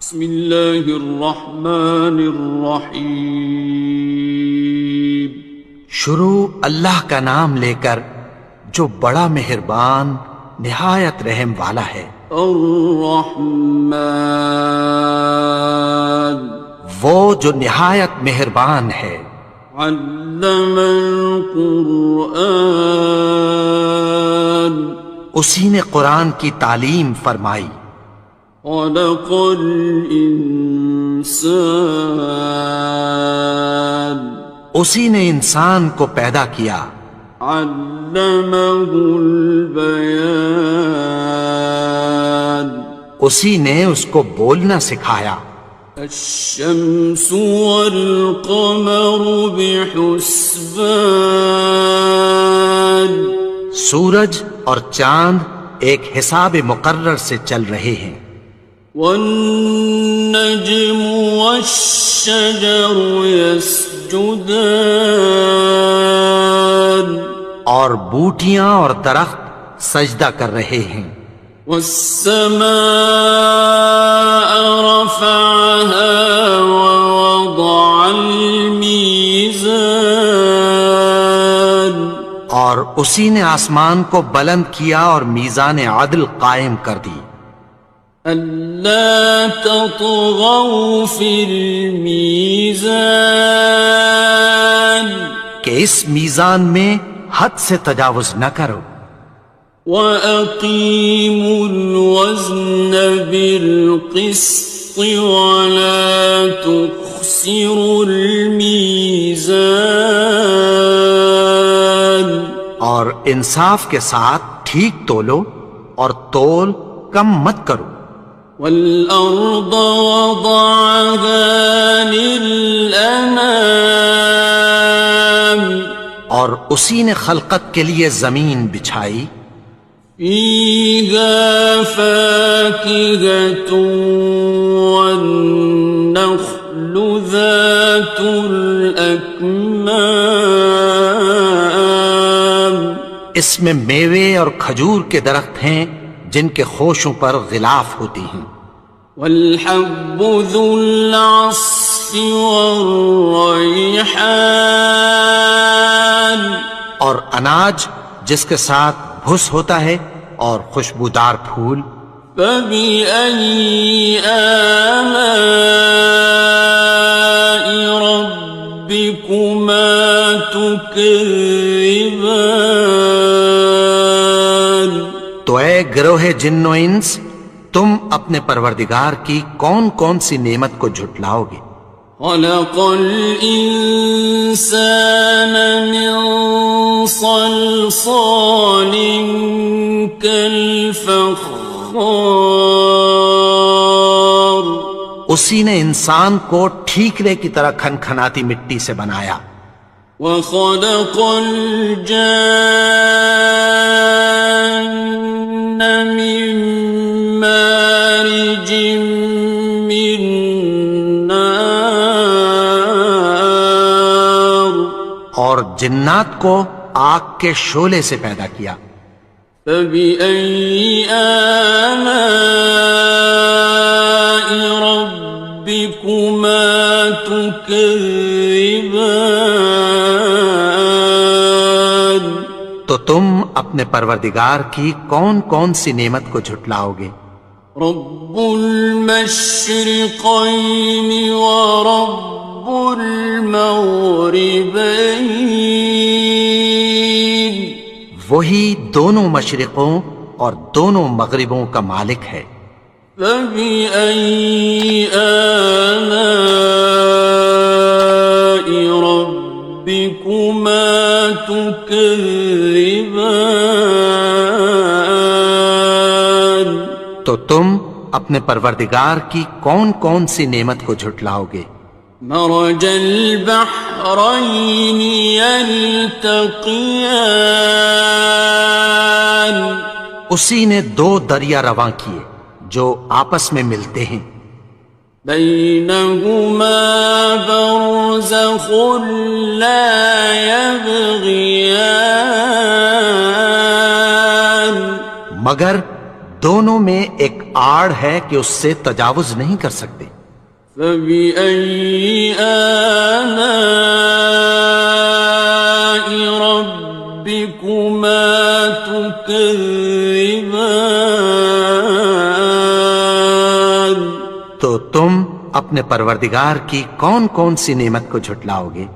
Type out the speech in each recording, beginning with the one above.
بسم اللہ الرحمن الرحیم۔ شروع اللہ کا نام لے کر جو بڑا مہربان نہایت رحم والا ہے۔ الرحمن، وہ جو نہایت مہربان ہے۔ علم القرآن، اسی نے قرآن کی تعلیم فرمائی۔ خلق الانسان، اسی نے انسان کو پیدا کیا۔ علمہ البیان، اسی نے اس کو بولنا سکھایا۔ الشمس والقمر بحسبان، سورج اور چاند ایک حساب مقرر سے چل رہے ہیں۔ والنجم والشجر يسجدان، اور بوٹیاں اور درخت سجدہ کر رہے ہیں۔ والسماء رفعها ووضع الميزان، اور اسی نے آسمان کو بلند کیا اور میزان عدل قائم کر دی۔ ألا تطغوا في الميزان، کہ اس میزان میں حد سے تجاوز نہ کرو۔ وَأَقِيمُوا الْوَزْنَ بِالْقِسْطِ وَلَا تُخْسِرُوا الْمِيزَانَ، اور انصاف کے ساتھ ٹھیک تولو اور تول کم مت کرو۔ وَالْأَرْضَ وَضَعَهَا لِلْأَنَامِ، اور اسی نے خلقت کے لیے زمین بچھائی۔ فِيهَا فَاكِهَةٌ وَالنَّخْلُ ذَاتُ الْأَكْمَامِ، اس میں میوے اور کھجور کے درخت ہیں جن کے خوشوں پر غلاف ہوتی ہیں۔ وَالْحَبُّ ذُو الْعَصْفِ وَالرَّيْحَانِ، اور اناج جس کے ساتھ بھس ہوتا ہے اور خوشبودار پھول۔ فَبِأَيِّ آلَاءِ رَبِّكُمَا تُكَذِّبَانِ، تو اے گروہ جن و انس، تم اپنے پروردگار کی کون کون سی نعمت کو جھٹلاؤ گے؟ خَلَقَ الْإِنسَانَ مِنْ صَلْصَالٍ كَالْفَخَّارِ، اسی نے انسان کو ٹھیکرے کی طرح کھنکھناتی مٹی سے بنایا۔ وَخَلَقَ الْجَانَّ مِن مَّارِجٍ مِّن نَّارٍ، اور جنات کو آگ کے شعلے سے پیدا کیا۔ فَبِأَيِّ آلَاءِ رَبِّكُمَا تُكَذِّبَانِ، تو تم اپنے پروردگار کی کون کون سی نعمت کو جھٹلاؤ گے؟ رب المشرقين ورب المغربين، وہی دونوں مشرقوں اور دونوں مغربوں کا مالک ہے۔ فَبِأَيِّ آلَاءِ رَبِّكُمَا تُكَذِّبَانِ، تو تم اپنے پروردگار کی کون کون سی نعمت کو جھٹلاؤ گے؟ مرج البحرين يلتقيان، اسی نے دو دریا رواں کیے جو آپس میں ملتے ہیں۔ بينهما برزخ لا يبغيان، مگر دونوں میں ایک آڑ ہے کہ اس سے تجاوز نہیں کر سکتے. فبأي آلاء ربكما تكذبان. تو تم اپنے پروردگار کی کون کون سی نعمت کو جھٹلاؤ گے؟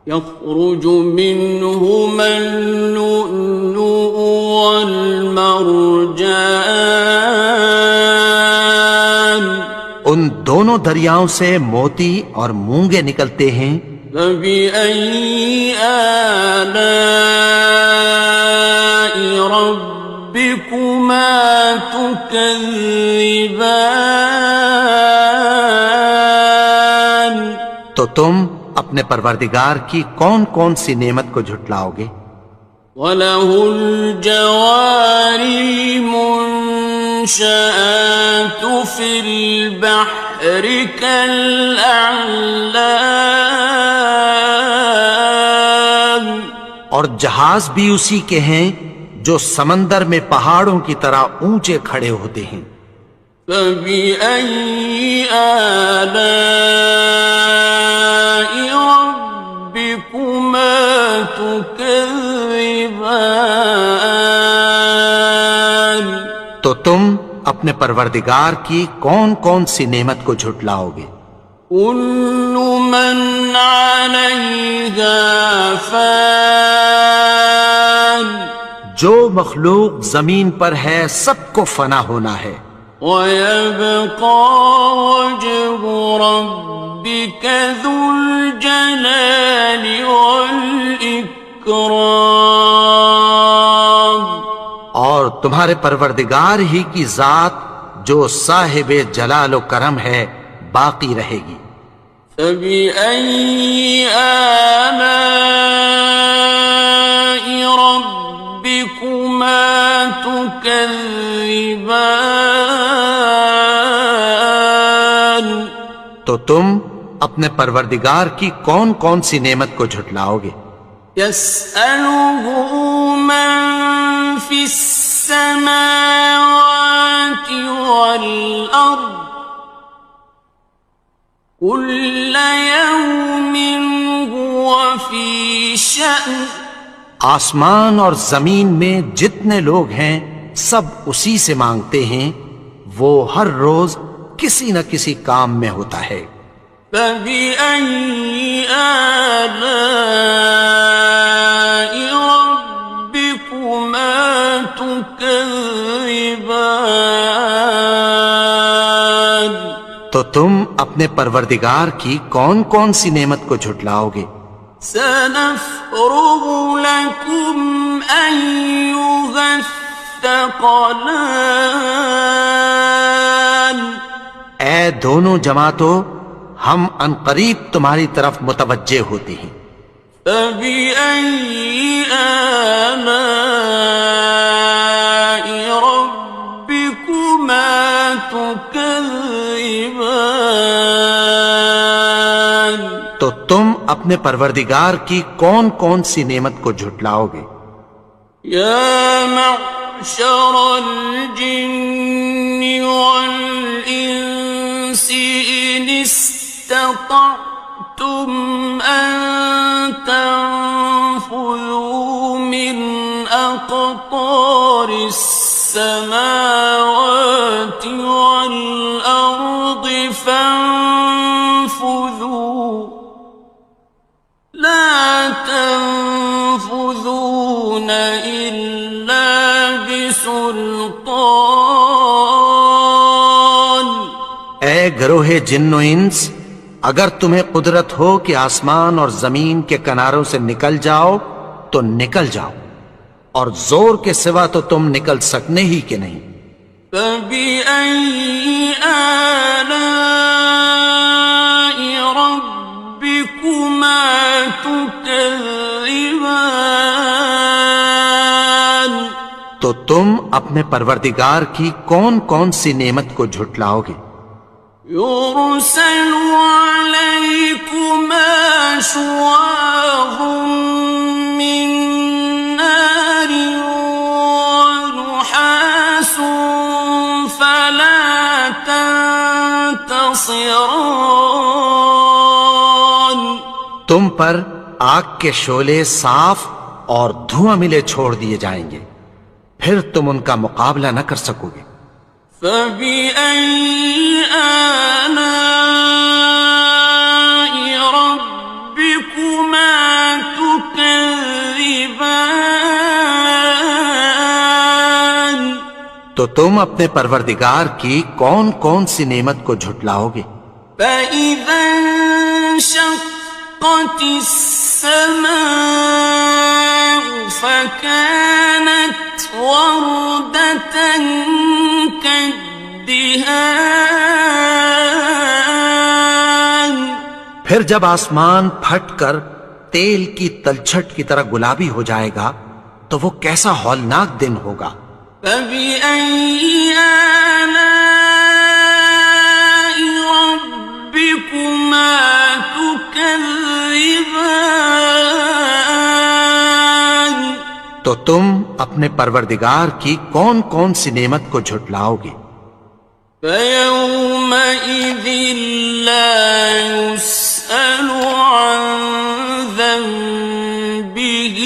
يخرج منهما اللؤلؤ والمرجان. ان دونوں دریاؤں سے موتی اور مونگے نکلتے ہیں. فبأي آلاء ربكما تكذبان. تو تم اپنے پروردگار کی کون کون سی نعمت کو جھٹلاؤ گے؟ وَلَهُ الْجَوَارِ الْمُنشَآتُ فِي الْبَحْرِ كَالْأَعْلَامِ. اور جہاز بھی اسی کے ہیں جو سمندر میں پہاڑوں کی طرح اونچے کھڑے ہوتے ہیں. فَبِأَيِّ آلَاءِ رَبِّكُمَا تُكَذِّبَانِ. تو تم اپنے پروردگار کی کون کون سی نعمت کو جھٹلاؤ گے؟ كُلُّ مَنْ عَلَيْهَا فَانٍ. جو مخلوق زمین پر ہے سب کو فنا ہونا ہے. وَيَبْقَى وَجْهُ رَبِّكَ ذُو الْجَلَالِ وَالْإِكْرَامِ. اور تمہارے پروردگار ہی کی ذات جو صاحب جلال و کرم ہے باقی رہے گی. فَبِأَيِّ آلَاءِ رَبِّكُمَا تُكَذِّبَانِ. تو تم اپنے پروردگار کی کون کون سی نعمت کو جھٹلاؤ گے؟ يَسْأَلُهُ مَن فِي السَّمَاوَاتِ وَالْأَرْضِ كُلَّ يَوْمٍ هُوَ فِي شَأْنٍ. آسمان اور زمین میں جتنے لوگ ہیں سب اسی سے مانگتے ہیں، وہ ہر روز کسی نہ کسی کام میں ہوتا ہے. فَبِأَيِّ آلَاءِ رَبِّكُمَا تُكَذِّبَانِ. تو تم اپنے پروردگار کی کون کون سی نعمت کو جھٹلاؤ گے؟ سَنَفْرُغُ لَكُمْ أَيُّهَ الثَّقَلَانِ. اے دونوں جماعتوں، ہم عنقریب تمہاری طرف متوجہ ہوتے ہیں. فَبِأَيِّ آلَاءِ رَبِّكُمَا تُكَذِّبَانِ. تو تم اپنے پروردگار کی کون کون سی نعمت کو جھٹلاؤ گے؟ يَا مَعْشَرَ الْجِنِّ وَالْإِنسِ إِنِ اسْتَطَعْتُمْ أَن تَنفُذُوا مِنْ أَقْطَارِ السَّمَاوَاتِ وَالْأَرْضِ فَانفُذُوا لَا تَنفُذُونَ إِلَّا بِسُلْطَانٍ. اے گروہ جن و انس، اگر تمہیں قدرت ہو کہ آسمان اور زمین کے کناروں سے نکل جاؤ تو نکل جاؤ، اور زور کے سوا تو تم نکل سکنے ہی کہ نہیں. فَبِأَيِّ آلَاءِ رَبِّكُمَا تُكَذِّبَانِ. تو تم اپنے پروردگار کی کون کون سی نعمت کو جھٹلاؤ گے؟ يُرْسَلُ عَلَيْكُمَا شُوَاظٌ مِّن نَّارٍ وَنُحَاسٌ خاصران. تم پر آگ کے شعلے صاف اور دھواں ملے چھوڑ دیے جائیں گے، پھر تم ان کا مقابلہ نہ کر سکو گے۔ فبأي آلاء ربكما تكذبان. تو تم اپنے پروردگار کی کون کون سی نعمت کو جھٹلاؤ گے؟ فإذا انشقت السماء فكانت وردة كالدهان. پھر جب آسمان پھٹ کر تیل کی تلچھٹ کی طرح گلابی ہو جائے گا تو وہ کیسا ہولناک دن ہوگا۔ فبأي آلاء ربكما تكذبان. تو تم اپنے پروردگار کی کون کون سی نعمت کو جھٹلاؤ گے؟ فيومئذ لا يسأل عن ذنبه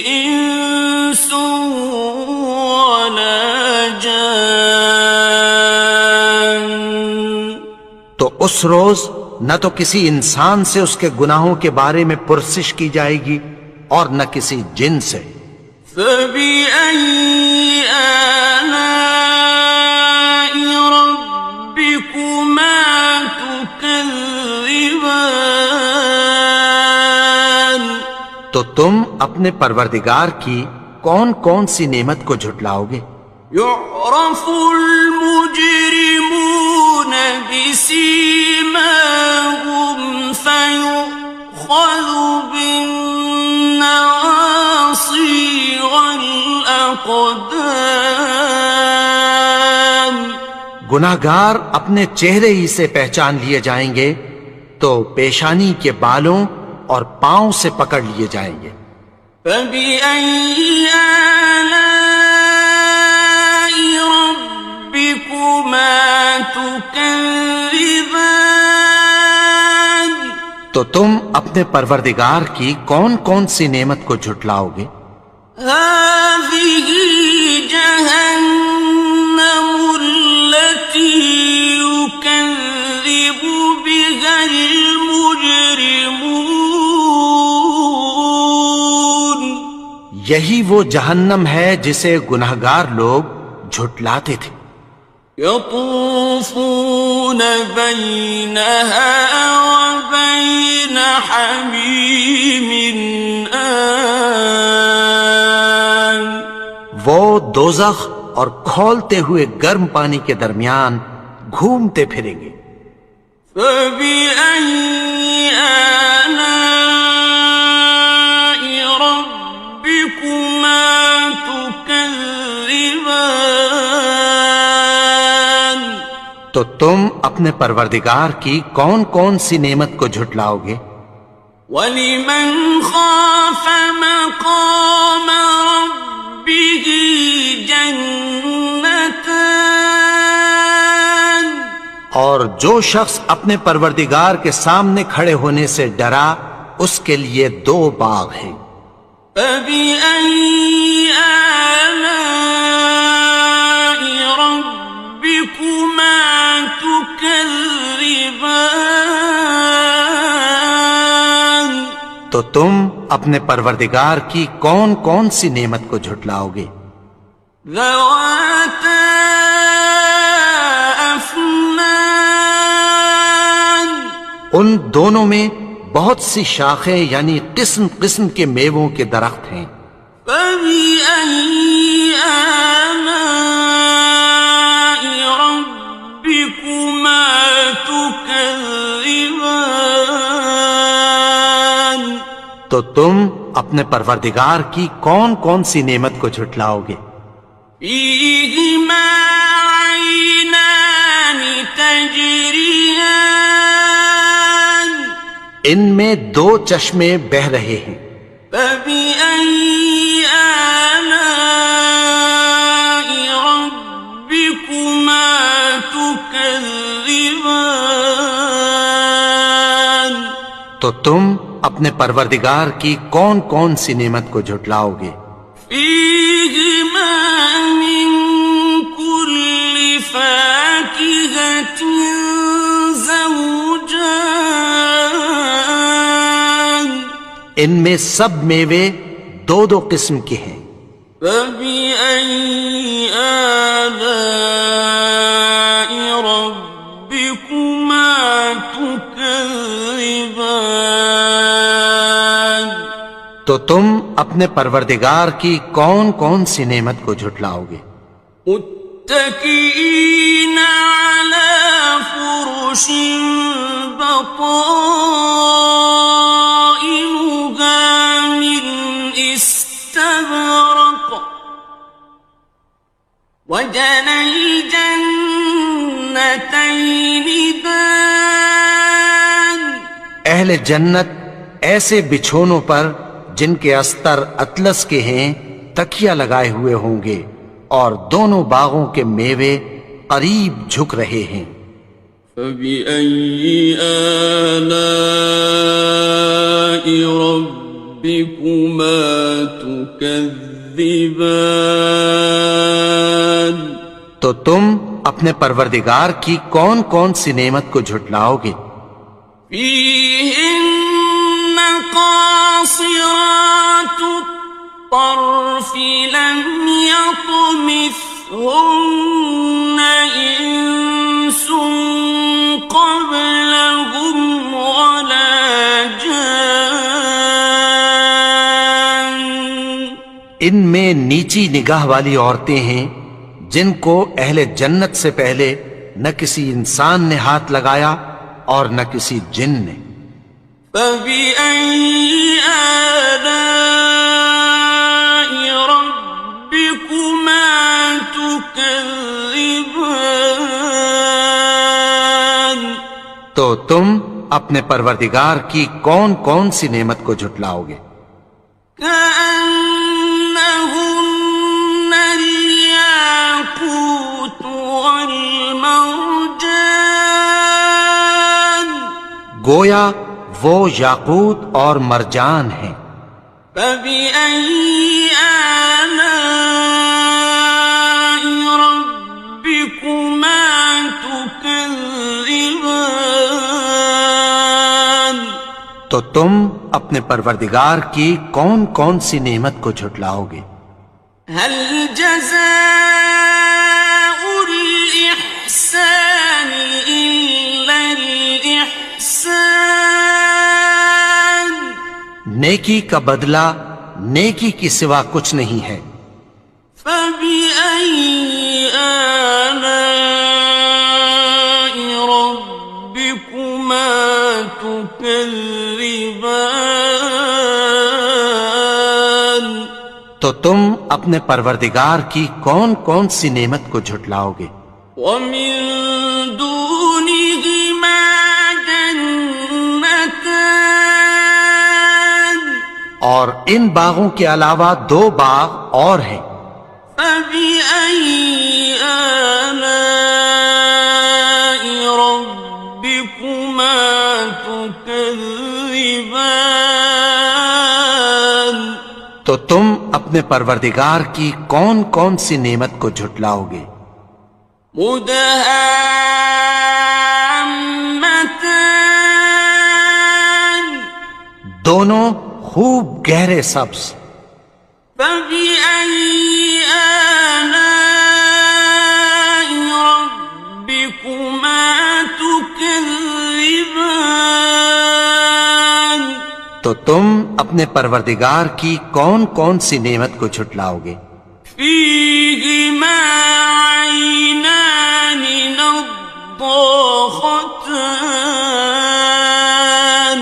إنس ولا جان. تو اس روز نہ تو کسی انسان سے اس کے گناہوں کے بارے میں پرسش کی جائے گی اور نہ کسی جن سے۔ فبأي آلاء ربكما تكذبان. تو تم اپنے پروردگار کی کون کون سی نعمت کو جھٹلاؤ گے؟ يعرف المجرمون بسيماهم فيؤخذ بالنواصي والأقدام. گناہگار اپنے چہرے ہی سے پہچان لیے جائیں گے تو پیشانی کے بالوں اور پاؤں سے پکڑ لیے جائیں گے۔ فبأي آلاء ربكما تكذبان. تو تم اپنے پروردگار کی کون کون سی نعمت کو جھٹلاؤ گے؟ هذه جهنم التي يكذب بها المجرمون. یہی وہ جہنم ہے جسے گناہگار لوگ جھٹلاتے تھے۔ يطوفون بينها وبين حميم آن. وہ دوزخ اور کھولتے ہوئے گرم پانی کے درمیان گھومتے پھریں گے۔ فبأي آلاء ربكما تكذبان. تو تم اپنے پروردگار کی کون کون سی نعمت کو جھٹلاؤ گے؟ وَلِمَنْ خَافَ مَقَامَ رَبِّهِ جَنَّتَانِ. اور جو شخص اپنے پروردگار کے سامنے کھڑے ہونے سے ڈرا اس کے لیے 2 باغ ہیں۔ فَبِأَيِّ آلَاءِ رَبِّكُمَا تُكَذِّبَانِ. تو تم اپنے پروردگار کی کون کون سی نعمت کو جھٹلاؤ گے؟ ذَوَاتَا أَفْنَانٍ. ان دونوں میں بہت سی شاخیں یعنی قسم قسم کے میووں کے درخت ہیں۔ فَبِأَيِّ آلَاءِ رَبِّكُمَا تُكَذِّبَانِ. تو تم اپنے پروردگار کی کون کون سی نعمت کو جھٹلاؤ گے؟ فِيهِمَا عَيْنَانِ تَجْرِيَانِ. ان میں 2 چشمے بہہ رہے ہیں۔ فَبِأَيِّ آلَاءِ رَبِّكُمَا تُكَذِّبَانِ. تكذبان تو تم اپنے پروردگار کی کون کون سی نعمت کو جھٹلاؤ گے؟ فيهما من كل فاكهة زوجان ان میں سب میوے دو دو قسم کے ہیں۔ فبأي آلاء ربكما تكذبان تو تم اپنے پروردگار کی کون کون سی نعمت کو جھٹلاؤ گے؟ متكئين على فرش بطائنها من استبرق وجنى الجنتين دان اہل جنت ایسے بچھونوں پر جن کے استر اطلس کے ہیں تکیہ لگائے ہوئے ہوں گے، اور دونوں باغوں کے میوے قریب جھک رہے ہیں۔ فبأي آلاء ربكما تكذبان تو تم اپنے پروردگار کی کون کون سی نعمت کو جھٹلاؤ گے؟ فيهن قاصرات الطرف لم يطمثهن إنس قبلهم ولا جان ان میں نیچی نگاہ والی عورتیں ہیں جن کو اہل جنت سے پہلے نہ کسی انسان نے ہاتھ لگایا اور نہ کسی جن نے۔ فبأي آلاء ربكما تكذبان تو تم اپنے پروردگار کی کون کون سی نعمت کو جھٹلاؤ گے؟ كأنهن الياقوت والمرجان گویا وہ یاقوت اور مرجان ہیں۔ فبأي آلاء ربكما تكذبان تو تم اپنے پروردگار کی کون کون سی نعمت کو جھٹلاؤ گے؟ هل جزاء الإحسان إلا الإحسان نیکی کا بدلہ نیکی کی سوا کچھ نہیں ہے۔ فبأي آلاء ربكما تكذبان تو تم اپنے پروردگار کی کون کون سی نعمت کو جھٹلاؤ گے؟ ومن دونهما جنتان اور ان باغوں کے علاوہ دو باغ اور ہیں۔ فبأي آلاء ربكما تكذبان تو تم اپنے پروردگار کی کون کون سی نعمت کو جھٹلاؤ گے؟ مدهامتان دونوں خوب گہرے سبز۔ فبأي آلاء ربكما تكذبان تو تم اپنے پروردگار کی کون کون سی نعمت کو جھٹلاؤ گے؟ فيهما عينان نضاختان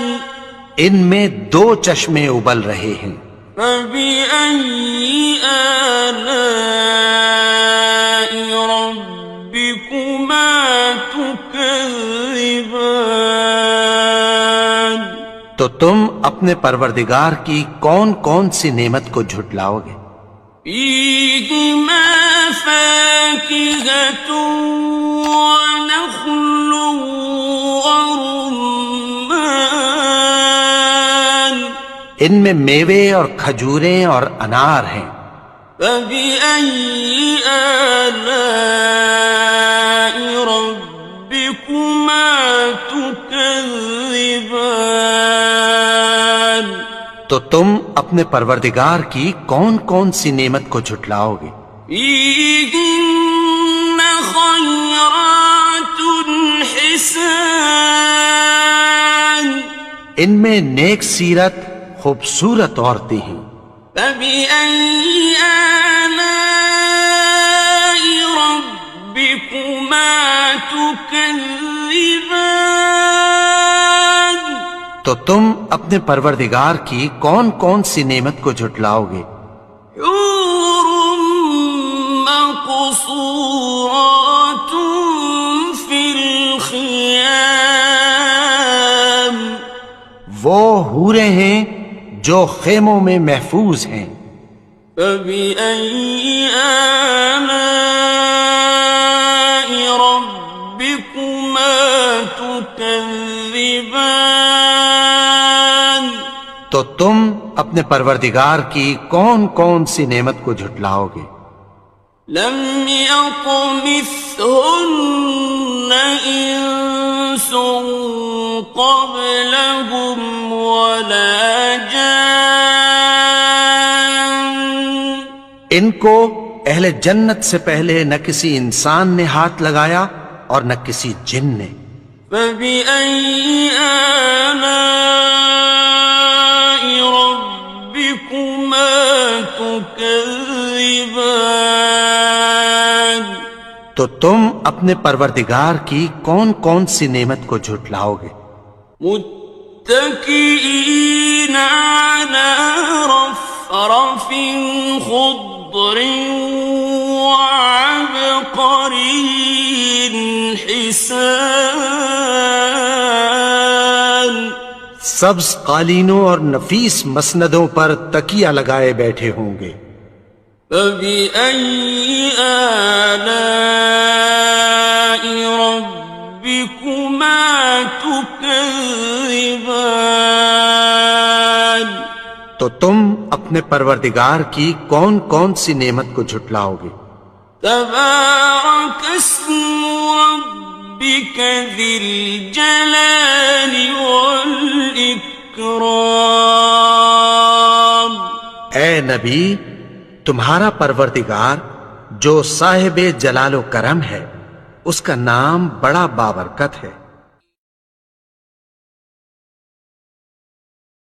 ان میں دو چشمے ابل رہے ہیں۔ فبأي آلاء ربكما تكذبان تو تم اپنے پروردگار کی کون کون سی نعمت کو جھٹلاؤ گے؟ فيهما فاكهة ونخل ورمان ان میں میوے اور کھجوریں اور انار ہیں. فبأي آلاء ربكما تكذبان تو تم اپنے پروردگار کی کون کون سی نعمت کو جھٹلاؤ گے؟ فيهن خيرات حسان ان میں نیک سیرت خوبصورت عورتیں ہیں. فبأي آلاء ربكما تكذبان تو تم اپنے پروردگار کی کون کون سی نعمت کو جھٹلاؤ گے؟ حور مقصورات في الخيام وہ حوریں ہیں جو خیموں میں محفوظ ہیں. فبأي آلاء ربكما تكذبان تو تم اپنے پروردگار کی کون کون سی نعمت کو جھٹلاؤ گے؟ لم يطمثهن إنس قبلهم ولا جان ان کو اہل جنت سے پہلے نہ کسی انسان نے ہاتھ لگایا اور نہ کسی جن نے. فبأي آلاء ربكما تكذبان تو تم اپنے پروردگار کی کون کون سی نعمت کو جھٹلاؤ گے؟ متكئين على رفرف خضر وعبقري حسان سبز قالینوں اور نفیس مسندوں پر تکیہ لگائے بیٹھے ہوں گے. فبأي آلاء ربكما تكذبان تو تم اپنے پروردگار کی کون کون سی نعمت کو جھٹلاؤ گے؟ تبارك اسم ربك ذي الجلال والإكرام اے نبی، تمہارا پروردگار جو صاحب جلال و کرم ہے، اس کا نام بڑا بابرکت ہے.